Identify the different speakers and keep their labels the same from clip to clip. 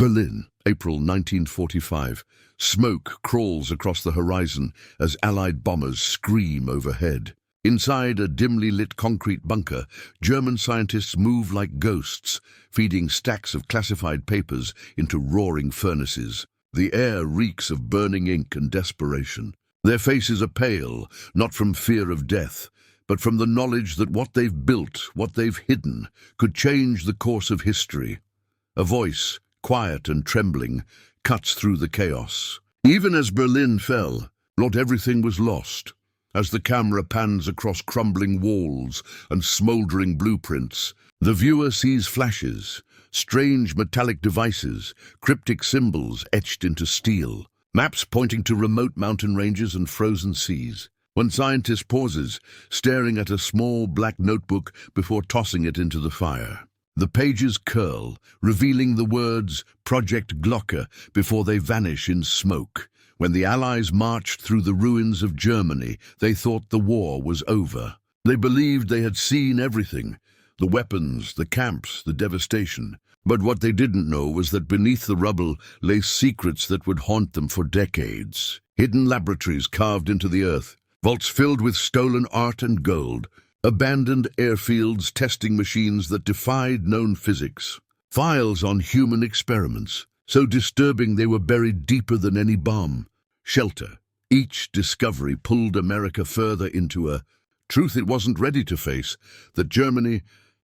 Speaker 1: Berlin, April 1945. Smoke crawls across the horizon as Allied bombers scream overhead. Inside a dimly lit concrete bunker, German scientists move like ghosts, feeding stacks of classified papers into roaring furnaces. The air reeks of burning ink and desperation. Their faces are pale, not from fear of death, but from the knowledge that what they've built, what they've hidden, could change the course of history. A voice, quiet and trembling, cuts through the chaos. Even as Berlin fell, not everything was lost. As the camera pans across crumbling walls and smouldering blueprints, the viewer sees flashes, strange metallic devices, cryptic symbols etched into steel, maps pointing to remote mountain ranges and frozen seas. One scientist pauses, staring at a small black notebook before tossing it into the fire. The pages curl, revealing the words Project Glocke before they vanish in smoke. When the Allies marched through the ruins of Germany, they thought the war was over. They believed they had seen everything, the weapons, the camps, the devastation. But what they didn't know was that beneath the rubble lay secrets that would haunt them for decades. Hidden laboratories carved into the earth, vaults filled with stolen art and gold, abandoned airfields, testing machines that defied known physics, files on human experiments, so disturbing they were buried deeper than any bomb. Shelter. Each discovery pulled America further into a truth it wasn't ready to face, that Germany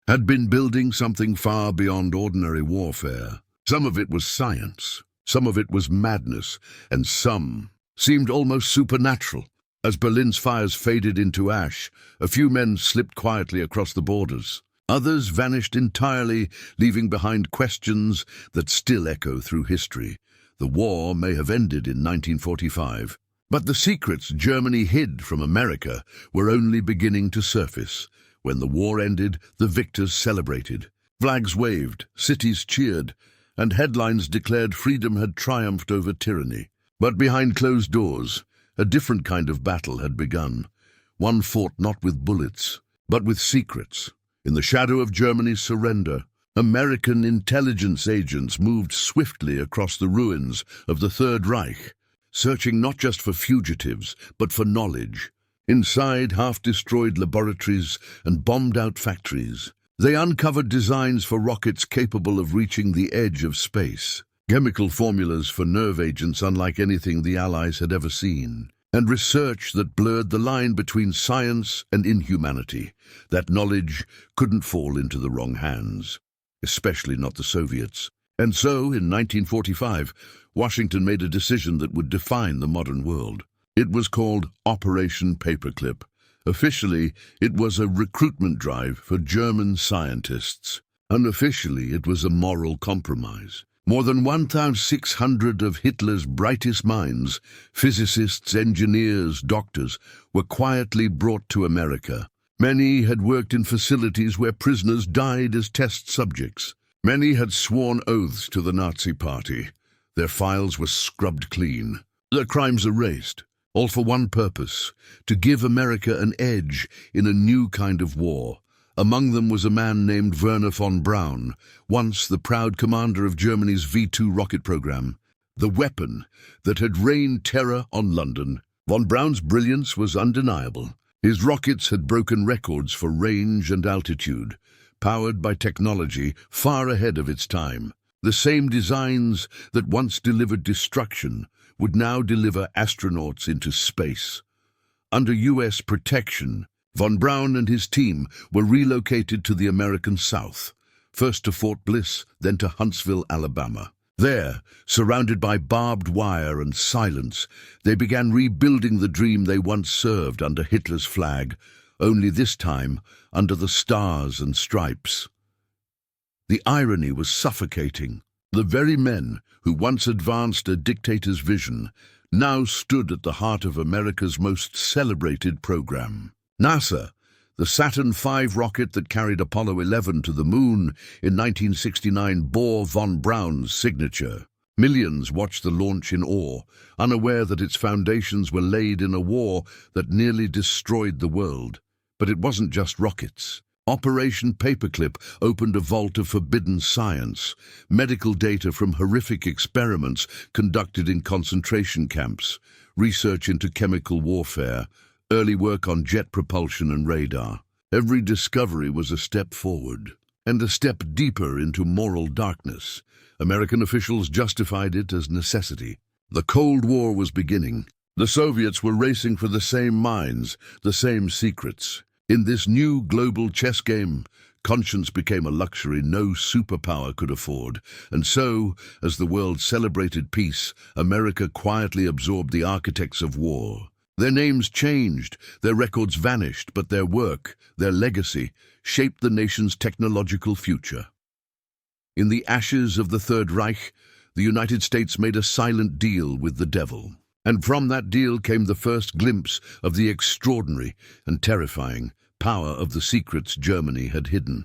Speaker 1: had been building something far beyond ordinary warfare. Some of it was science, some of it was madness, and some seemed almost supernatural. As Berlin's fires faded into ash, a few men slipped quietly across the borders. Others vanished entirely, leaving behind questions that still echo through history. The war may have ended in 1945, but the secrets Germany hid from America were only beginning to surface. When the war ended, the victors celebrated. Flags waved, cities cheered, and headlines declared freedom had triumphed over tyranny. But behind closed doors, a different kind of battle had begun. One fought not with bullets, but with secrets. In the shadow of Germany's surrender, American intelligence agents moved swiftly across the ruins of the Third Reich, searching not just for fugitives, but for knowledge. Inside half-destroyed laboratories and bombed-out factories, they uncovered designs for rockets capable of reaching the edge of space, chemical formulas for nerve agents unlike anything the Allies had ever seen, and research that blurred the line between science and inhumanity. That knowledge couldn't fall into the wrong hands, especially not the Soviets. And so, in 1945, Washington made a decision that would define the modern world. It was called Operation Paperclip. Officially, it was a recruitment drive for German scientists. Unofficially, it was a moral compromise. More than 1,600 of Hitler's brightest minds, physicists, engineers, doctors, were quietly brought to America. Many had worked in facilities where prisoners died as test subjects. Many had sworn oaths to the Nazi Party. Their files were scrubbed clean, their crimes erased, all for one purpose: to give America an edge in a new kind of war. Among them was a man named Wernher von Braun, once the proud commander of Germany's V-2 rocket program, the weapon that had rained terror on London. Von Braun's brilliance was undeniable. His rockets had broken records for range and altitude, powered by technology far ahead of its time. The same designs that once delivered destruction would now deliver astronauts into space. Under U.S. protection, von Braun and his team were relocated to the American South, first to Fort Bliss, then to Huntsville, Alabama. There, surrounded by barbed wire and silence, they began rebuilding the dream they once served under Hitler's flag, only this time under the stars and stripes. The irony was suffocating. The very men who once advanced a dictator's vision now stood at the heart of America's most celebrated program. NASA, the Saturn V rocket that carried Apollo 11 to the moon in 1969, bore von Braun's signature. Millions watched the launch in awe, unaware that its foundations were laid in a war that nearly destroyed the world. But it wasn't just rockets. Operation Paperclip opened a vault of forbidden science, medical data from horrific experiments conducted in concentration camps, research into chemical warfare, early work on jet propulsion and radar. Every discovery was a step forward, and a step deeper into moral darkness. American officials justified it as necessity. The Cold War was beginning. The Soviets were racing for the same mines, the same secrets. In this new global chess game, conscience became a luxury no superpower could afford, and so, as the world celebrated peace, America quietly absorbed the architects of war. Their names changed, their records vanished, but their work, their legacy, shaped the nation's technological future. In the ashes of the Third Reich, the United States made a silent deal with the devil. And from that deal came the first glimpse of the extraordinary and terrifying power of the secrets Germany had hidden.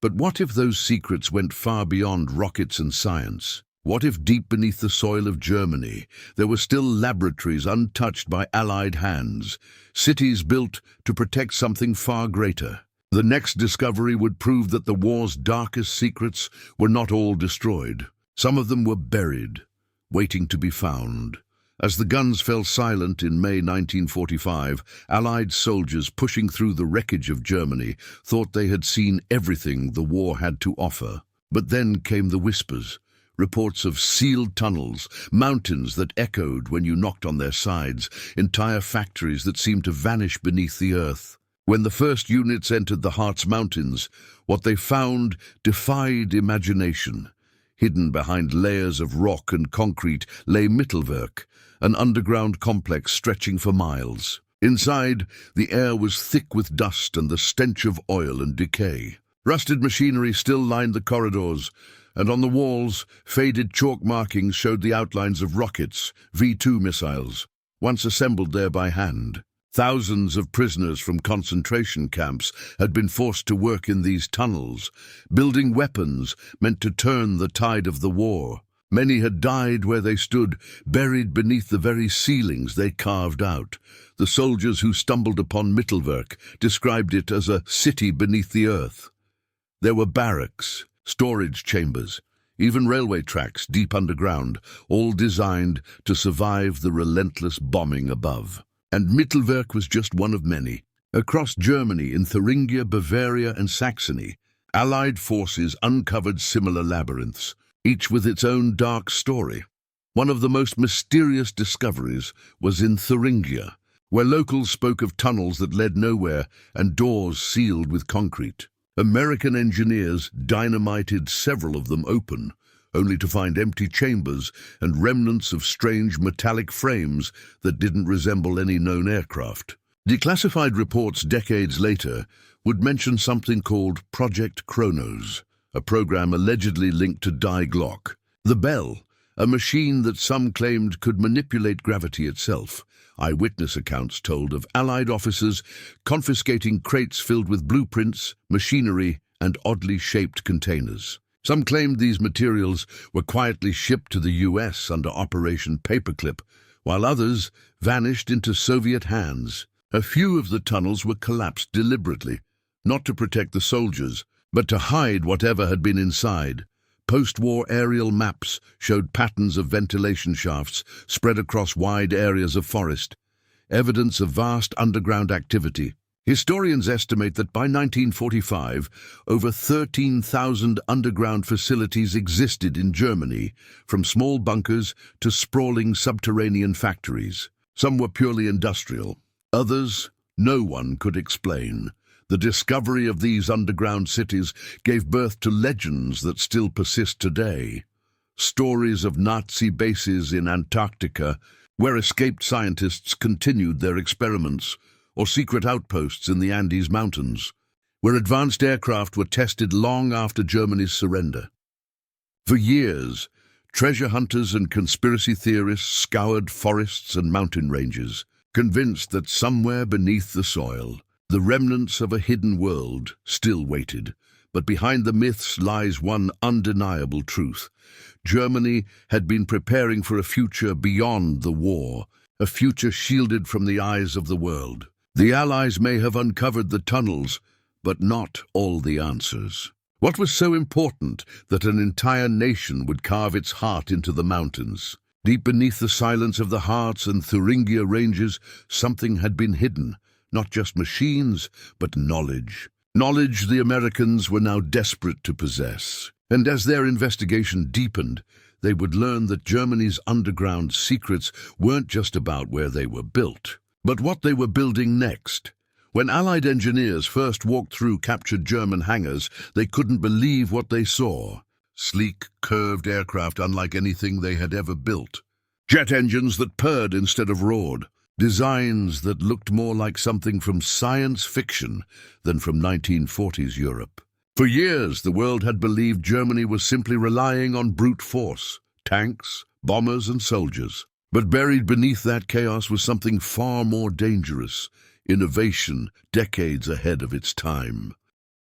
Speaker 1: But what if those secrets went far beyond rockets and science? What if deep beneath the soil of Germany there were still laboratories untouched by Allied hands, cities built to protect something far greater? The next discovery would prove that the war's darkest secrets were not all destroyed. Some of them were buried, waiting to be found. As the guns fell silent in May 1945, Allied soldiers pushing through the wreckage of Germany thought they had seen everything the war had to offer. But then came the whispers, reports of sealed tunnels, mountains that echoed when you knocked on their sides, entire factories that seemed to vanish beneath the earth. When the first units entered the Harz Mountains, what they found defied imagination. Hidden behind layers of rock and concrete lay Mittelwerk, an underground complex stretching for miles. Inside, the air was thick with dust and the stench of oil and decay. Rusted machinery still lined the corridors, and on the walls, faded chalk markings showed the outlines of rockets, V-2 missiles, once assembled there by hand. Thousands of prisoners from concentration camps had been forced to work in these tunnels, building weapons meant to turn the tide of the war. Many had died where they stood, buried beneath the very ceilings they carved out. The soldiers who stumbled upon Mittelwerk described it as a city beneath the earth. There were barracks, storage chambers, even railway tracks deep underground, all designed to survive the relentless bombing above. And Mittelwerk was just one of many. Across Germany, in Thuringia, Bavaria, and Saxony, Allied forces uncovered similar labyrinths, each with its own dark story. One of the most mysterious discoveries was in Thuringia, where locals spoke of tunnels that led nowhere and doors sealed with concrete. American engineers dynamited several of them open, only to find empty chambers and remnants of strange metallic frames that didn't resemble any known aircraft. Declassified reports decades later would mention something called Project Kronos, a program allegedly linked to Die Glocke. The bell, a machine that some claimed could manipulate gravity itself. Eyewitness accounts told of Allied officers confiscating crates filled with blueprints, machinery, and oddly shaped containers. Some claimed these materials were quietly shipped to the US under Operation Paperclip, while others vanished into Soviet hands. A few of the tunnels were collapsed deliberately, not to protect the soldiers, but to hide whatever had been inside. Post-war aerial maps showed patterns of ventilation shafts spread across wide areas of forest, evidence of vast underground activity. Historians estimate that by 1945, over 13,000 underground facilities existed in Germany, from small bunkers to sprawling subterranean factories. Some were purely industrial, others no one could explain. The discovery of these underground cities gave birth to legends that still persist today. Stories of Nazi bases in Antarctica, where escaped scientists continued their experiments, or secret outposts in the Andes Mountains, where advanced aircraft were tested long after Germany's surrender. For years, treasure hunters and conspiracy theorists scoured forests and mountain ranges, convinced that somewhere beneath the soil, the remnants of a hidden world still waited. But behind the myths lies one undeniable truth. Germany had been preparing for a future beyond the war, a future shielded from the eyes of the world. The Allies may have uncovered the tunnels, but not all the answers. What was so important that an entire nation would carve its heart into the mountains? Deep beneath the silence of the Harz and Thuringia ranges, something had been hidden, not just machines, but knowledge. Knowledge the Americans were now desperate to possess. And as their investigation deepened, they would learn that Germany's underground secrets weren't just about where they were built, but what they were building next. When Allied engineers first walked through captured German hangars, they couldn't believe what they saw. Sleek, curved aircraft unlike anything they had ever built. Jet engines that purred instead of roared. Designs that looked more like something from science fiction than from 1940s Europe. For years, the world had believed Germany was simply relying on brute force, tanks, bombers, and soldiers. But buried beneath that chaos was something far more dangerous, innovation decades ahead of its time.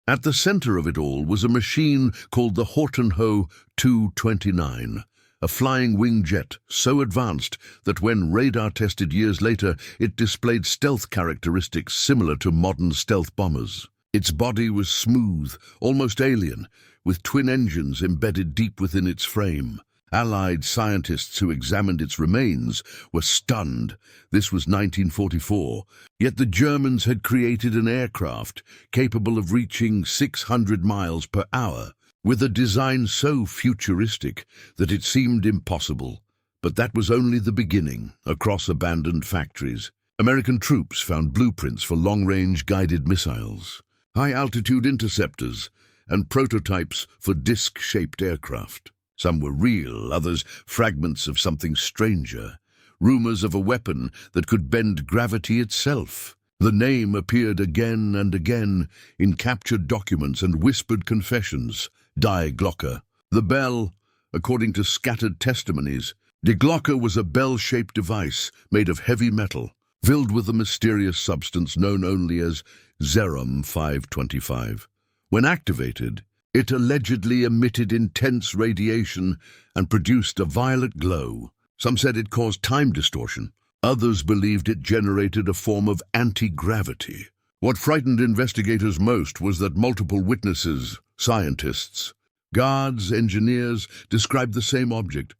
Speaker 1: At the center of it all was a machine called the Hortenho Tu-29, a flying wing jet so advanced that when radar tested years later, it displayed stealth characteristics similar to modern stealth bombers. Its body was smooth, almost alien, with twin engines embedded deep within its frame. Allied scientists who examined its remains were stunned. This was 1944, yet the Germans had created an aircraft capable of reaching 600 miles per hour, with a design so futuristic that it seemed impossible. But that was only the beginning. Across abandoned factories, American troops found blueprints for long-range guided missiles, high-altitude interceptors, and prototypes for disc-shaped aircraft. Some were real, others fragments of something stranger, rumors of a weapon that could bend gravity itself. The name appeared again and again in captured documents and whispered confessions. Die Glocke. The bell, according to scattered testimonies, Die Glocke was a bell-shaped device made of heavy metal, filled with a mysterious substance known only as Zerum 525. When activated, it allegedly emitted intense radiation and produced a violet glow. Some said it caused time distortion. Others believed it generated a form of anti-gravity. What frightened investigators most was that multiple witnesses, scientists, guards, engineers, described the same object,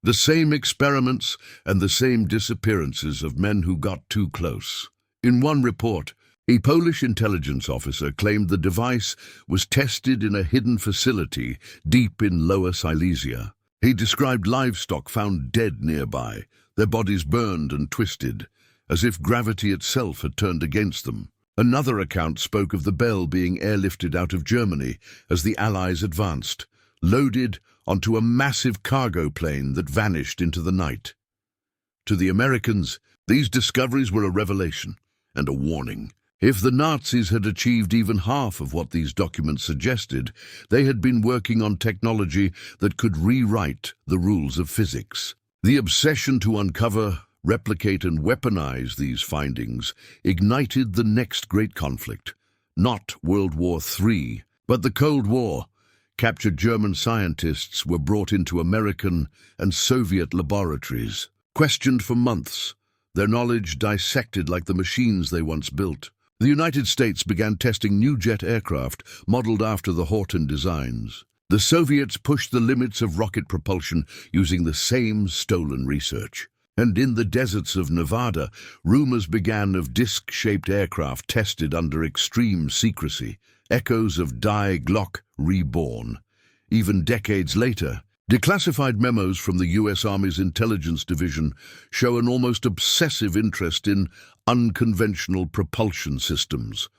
Speaker 1: the same experiments, and the same disappearances of men who got too close. In one report, a Polish intelligence officer claimed the device was tested in a hidden facility deep in Lower Silesia. He described livestock found dead nearby, their bodies burned and twisted, as if gravity itself had turned against them. Another account spoke of the bell being airlifted out of Germany as the Allies advanced, loaded onto a massive cargo plane that vanished into the night. To the Americans, these discoveries were a revelation and a warning. If the Nazis had achieved even half of what these documents suggested, they had been working on technology that could rewrite the rules of physics. The obsession to uncover, replicate, and weaponize these findings ignited the next great conflict. Not World War III, but the Cold War. Captured German scientists were brought into American and Soviet laboratories, questioned for months, their knowledge dissected like the machines they once built. The United States began testing new jet aircraft modeled after the Horten designs. The Soviets pushed the limits of rocket propulsion using the same stolen research. And in the deserts of Nevada, rumors began of disc-shaped aircraft tested under extreme secrecy, echoes of Die Glocke reborn. Even decades later, declassified memos from the U.S. Army's Intelligence Division show an almost obsessive interest in unconventional propulsion systems,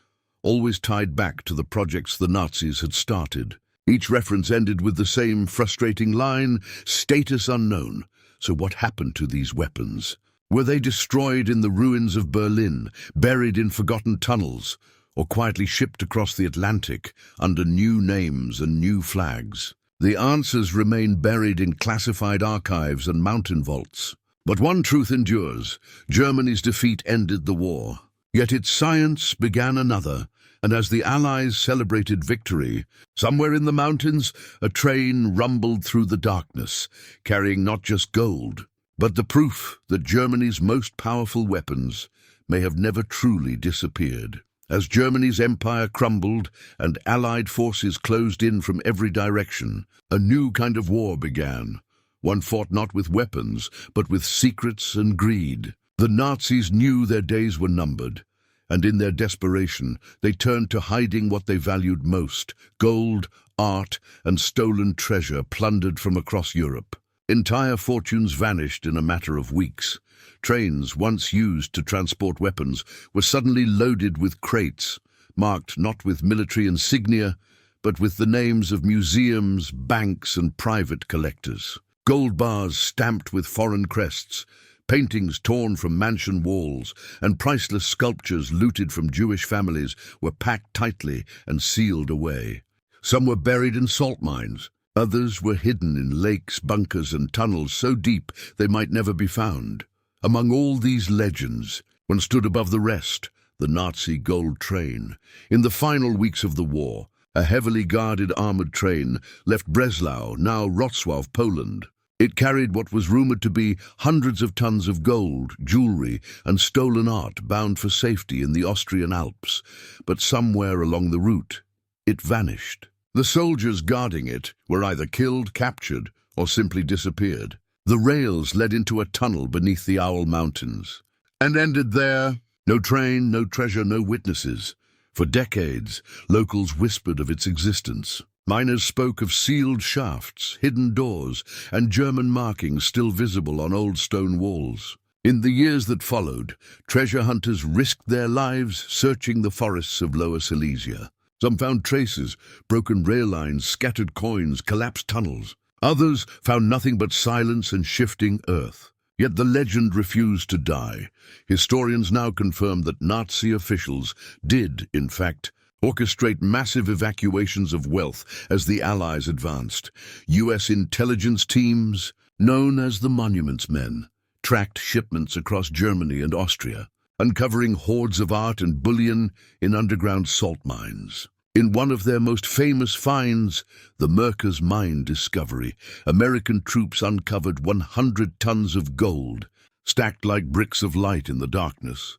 Speaker 1: always tied back to the projects the Nazis had started. Each reference ended with the same frustrating line, status unknown. So what happened to these weapons? Were they destroyed in the ruins of Berlin, buried in forgotten tunnels, or quietly shipped across the Atlantic under new names and new flags? The answers remain buried in classified archives and mountain vaults. But one truth endures: Germany's defeat ended the war. Yet its science began another, and as the Allies celebrated victory, somewhere in the mountains, a train rumbled through the darkness, carrying not just gold, but the proof that Germany's most powerful weapons may have never truly disappeared. As Germany's empire crumbled and Allied forces closed in from every direction, a new kind of war began. One fought not with weapons, but with secrets and greed. The Nazis knew their days were numbered, and in their desperation, they turned to hiding what they valued most: gold, art, and stolen treasure plundered from across Europe. Entire fortunes vanished in a matter of weeks. Trains, once used to transport weapons, were suddenly loaded with crates, marked not with military insignia, but with the names of museums, banks, and private collectors. Gold bars stamped with foreign crests, paintings torn from mansion walls, and priceless sculptures looted from Jewish families were packed tightly and sealed away. Some were buried in salt mines. Others were hidden in lakes, bunkers, and tunnels so deep they might never be found. Among all these legends, one stood above the rest: the Nazi gold train. In the final weeks of the war, a heavily guarded armored train left Breslau, now Wrocław, Poland. It carried what was rumored to be hundreds of tons of gold, jewelry, and stolen art bound for safety in the Austrian Alps. But somewhere along the route, it vanished. The soldiers guarding it were either killed, captured, or simply disappeared. The rails led into a tunnel beneath the Owl Mountains, and ended there. No train, no treasure, no witnesses. For decades, locals whispered of its existence. Miners spoke of sealed shafts, hidden doors, and German markings still visible on old stone walls. In the years that followed, treasure hunters risked their lives searching the forests of Lower Silesia. Some found traces, broken rail lines, scattered coins, collapsed tunnels. Others found nothing but silence and shifting earth. Yet the legend refused to die. Historians now confirm that Nazi officials did, in fact, orchestrate massive evacuations of wealth as the Allies advanced. U.S. intelligence teams, known as the Monuments Men, tracked shipments across Germany and Austria, uncovering hoards of art and bullion in underground salt mines. In one of their most famous finds, the Merkers mine discovery, American troops uncovered 100 tons of gold, stacked like bricks of light in the darkness,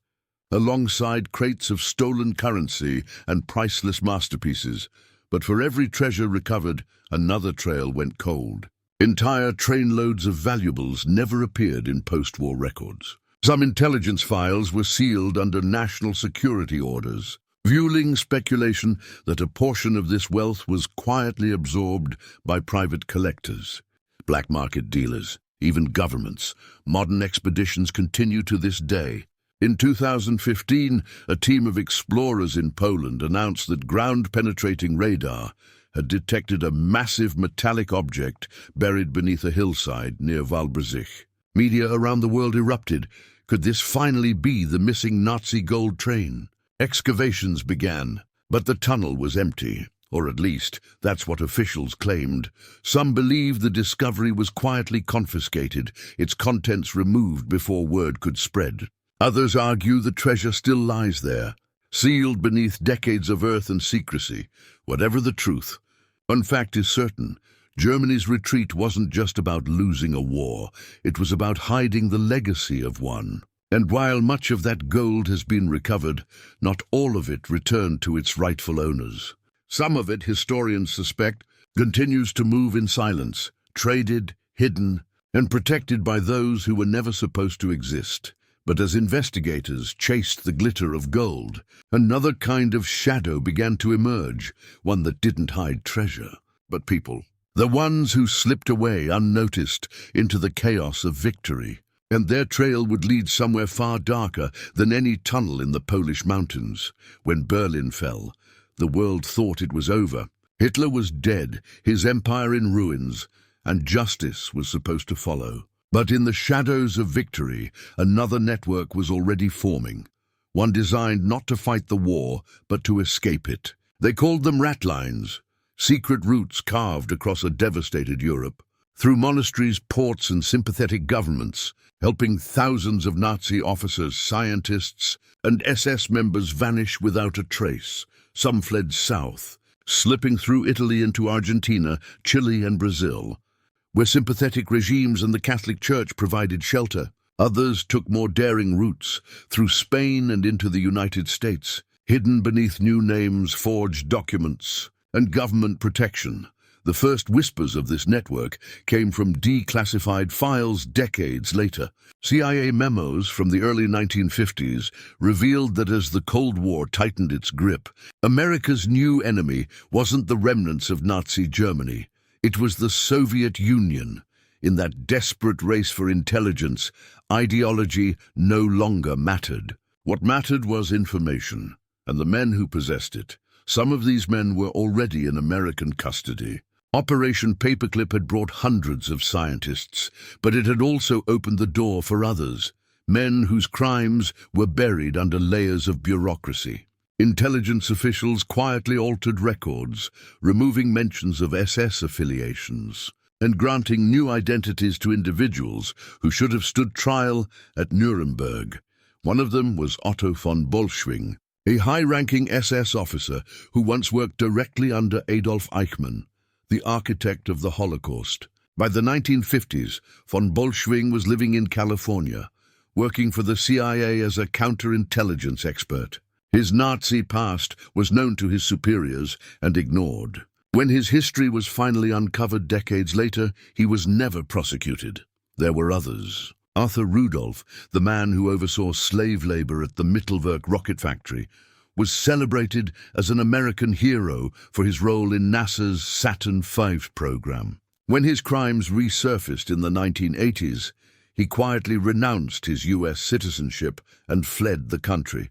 Speaker 1: alongside crates of stolen currency and priceless masterpieces. But for every treasure recovered, another trail went cold. Entire trainloads of valuables never appeared in post-war records. Some intelligence files were sealed under national security orders, fueling speculation that a portion of this wealth was quietly absorbed by private collectors, black market dealers, even governments. Modern expeditions continue to this day. In 2015, a team of explorers in Poland announced that ground-penetrating radar had detected a massive metallic object buried beneath a hillside near Wałbrzych. Media around the world erupted. Could this finally be the missing Nazi gold train? Excavations began, but the tunnel was empty, or at least that's what officials claimed. Some believe the discovery was quietly confiscated, its contents removed before word could spread. Others argue the treasure still lies there, sealed beneath decades of earth and secrecy. Whatever the truth, one fact is certain: Germany's retreat wasn't just about losing a war, it was about hiding the legacy of one. And while much of that gold has been recovered, not all of it returned to its rightful owners. Some of it, historians suspect, continues to move in silence, traded, hidden, and protected by those who were never supposed to exist. But as investigators chased the glitter of gold, another kind of shadow began to emerge, one that didn't hide treasure, but people. The ones who slipped away unnoticed into the chaos of victory. And their trail would lead somewhere far darker than any tunnel in the Polish mountains. When Berlin fell, the world thought it was over. Hitler was dead, his empire in ruins, and justice was supposed to follow. But in the shadows of victory, another network was already forming, one designed not to fight the war, but to escape it. They called them rat lines, secret routes carved across a devastated Europe, through monasteries, ports, and sympathetic governments, helping thousands of Nazi officers, scientists, and SS members vanish without a trace. Some fled south, slipping through Italy into Argentina, Chile, and Brazil, where sympathetic regimes and the Catholic Church provided shelter. Others took more daring routes, through Spain and into the United States, hidden beneath new names, forged documents, and government protection. The first whispers of this network came from declassified files decades later. CIA memos from the early 1950s revealed that as the Cold War tightened its grip, America's new enemy wasn't the remnants of Nazi Germany. It was the Soviet Union. In that desperate race for intelligence, ideology no longer mattered. What mattered was information, and the men who possessed it. Some of these men were already in American custody. Operation Paperclip had brought hundreds of scientists, but it had also opened the door for others, men whose crimes were buried under layers of bureaucracy. Intelligence officials quietly altered records, removing mentions of SS affiliations, and granting new identities to individuals who should have stood trial at Nuremberg. One of them was Otto von Bolschwing, a high-ranking SS officer who once worked directly under Adolf Eichmann, the architect of the Holocaust. By the 1950s, von Bolschwing was living in California, working for the CIA as a counterintelligence expert. His Nazi past was known to his superiors and ignored. When his history was finally uncovered decades later, he was never prosecuted. There were others. Arthur Rudolph, the man who oversaw slave labor at the Mittelwerk rocket factory, was celebrated as an American hero for his role in NASA's Saturn V program. When his crimes resurfaced in the 1980s, he quietly renounced his US citizenship and fled the country.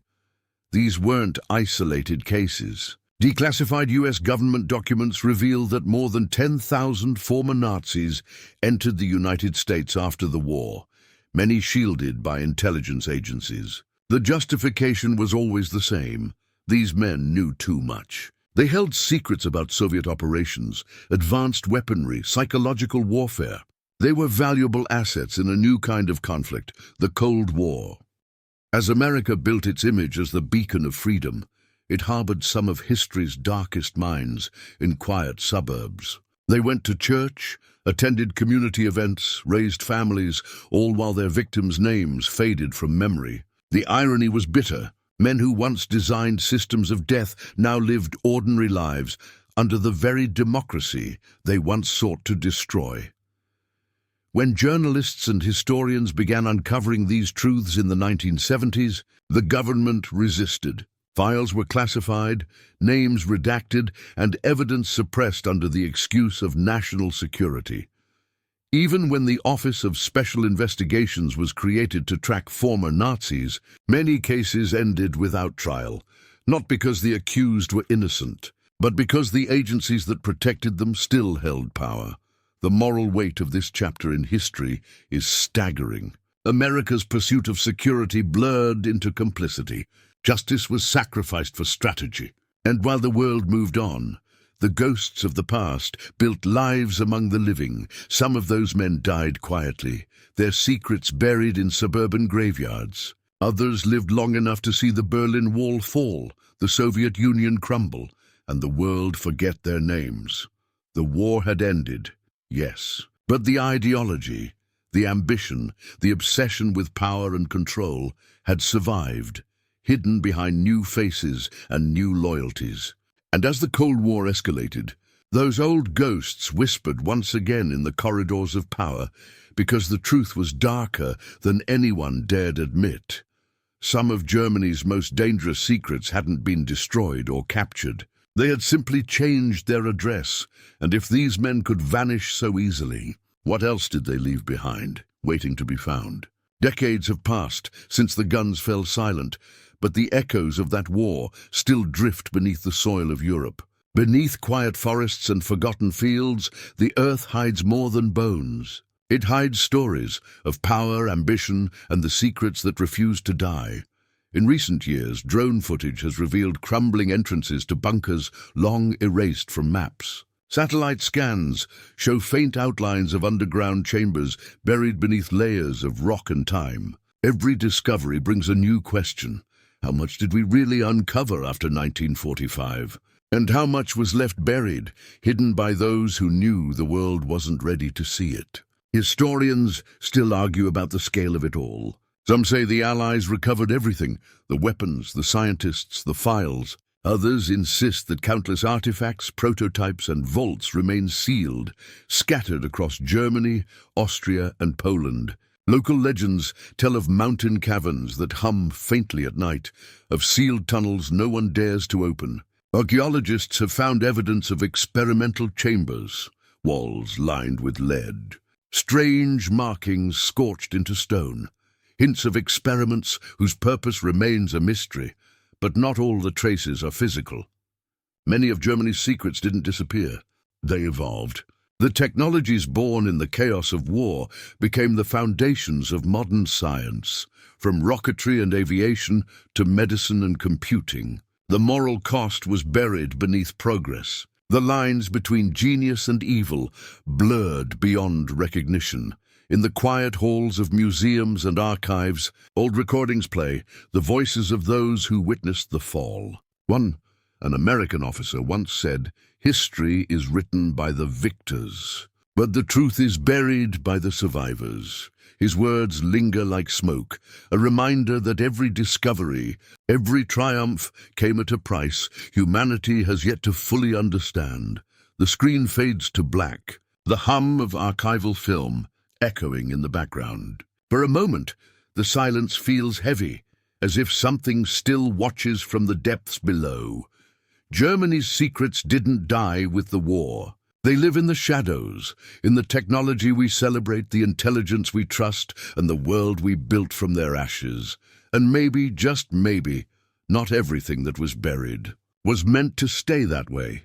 Speaker 1: These weren't isolated cases. Declassified US government documents reveal that more than 10,000 former Nazis entered the United States after the war, many shielded by intelligence agencies. The justification was always the same. These men knew too much. They held secrets about Soviet operations, advanced weaponry, psychological warfare. They were valuable assets in a new kind of conflict, the Cold War. As America built its image as the beacon of freedom, it harbored some of history's darkest minds in quiet suburbs. They went to church, attended community events, raised families, all while their victims' names faded from memory. The irony was bitter. Men who once designed systems of death now lived ordinary lives under the very democracy they once sought to destroy. When journalists and historians began uncovering these truths in the 1970s, the government resisted. Files were classified, names redacted, and evidence suppressed under the excuse of national security. Even when the Office of Special Investigations was created to track former Nazis, many cases ended without trial, not because the accused were innocent, but because the agencies that protected them still held power. The moral weight of this chapter in history is staggering. America's pursuit of security blurred into complicity. Justice was sacrificed for strategy. And while the world moved on, the ghosts of the past built lives among the living. Some of those men died quietly, their secrets buried in suburban graveyards. Others lived long enough to see the Berlin Wall fall, the Soviet Union crumble, and the world forget their names. The war had ended, yes, but the ideology, the ambition, the obsession with power and control had survived, hidden behind new faces and new loyalties. And as the Cold War escalated, those old ghosts whispered once again in the corridors of power, because the truth was darker than anyone dared admit. Some of Germany's most dangerous secrets hadn't been destroyed or captured. They had simply changed their address, and if these men could vanish so easily, what else did they leave behind, waiting to be found? Decades have passed since the guns fell silent, but the echoes of that war still drift beneath the soil of Europe. Beneath quiet forests and forgotten fields, the earth hides more than bones. It hides stories of power, ambition, and the secrets that refuse to die. In recent years, drone footage has revealed crumbling entrances to bunkers long erased from maps. Satellite scans show faint outlines of underground chambers buried beneath layers of rock and time. Every discovery brings a new question. How much did we really uncover after 1945? And how much was left buried, hidden by those who knew the world wasn't ready to see it? Historians still argue about the scale of it all. Some say the Allies recovered everything, the weapons, the scientists, the files. Others insist that countless artifacts, prototypes, and vaults remain sealed, scattered across Germany, Austria, and Poland. Local legends tell of mountain caverns that hum faintly at night, of sealed tunnels no one dares to open. Archaeologists have found evidence of experimental chambers, walls lined with lead, strange markings scorched into stone, hints of experiments whose purpose remains a mystery. But not all the traces are physical. Many of Germany's secrets didn't disappear. They evolved. The technologies born in the chaos of war became the foundations of modern science, from rocketry and aviation to medicine and computing. The moral cost was buried beneath progress. The lines between genius and evil blurred beyond recognition. In the quiet halls of museums and archives, old recordings play the voices of those who witnessed the fall. An American officer once said, "History is written by the victors, but the truth is buried by the survivors." His words linger like smoke, a reminder that every discovery, every triumph came at a price humanity has yet to fully understand. The screen fades to black, the hum of archival film echoing in the background. For a moment, the silence feels heavy, as if something still watches from the depths below. Germany's secrets didn't die with the war. They live in the shadows, in the technology we celebrate, the intelligence we trust, and the world we built from their ashes. And maybe, just maybe, not everything that was buried was meant to stay that way.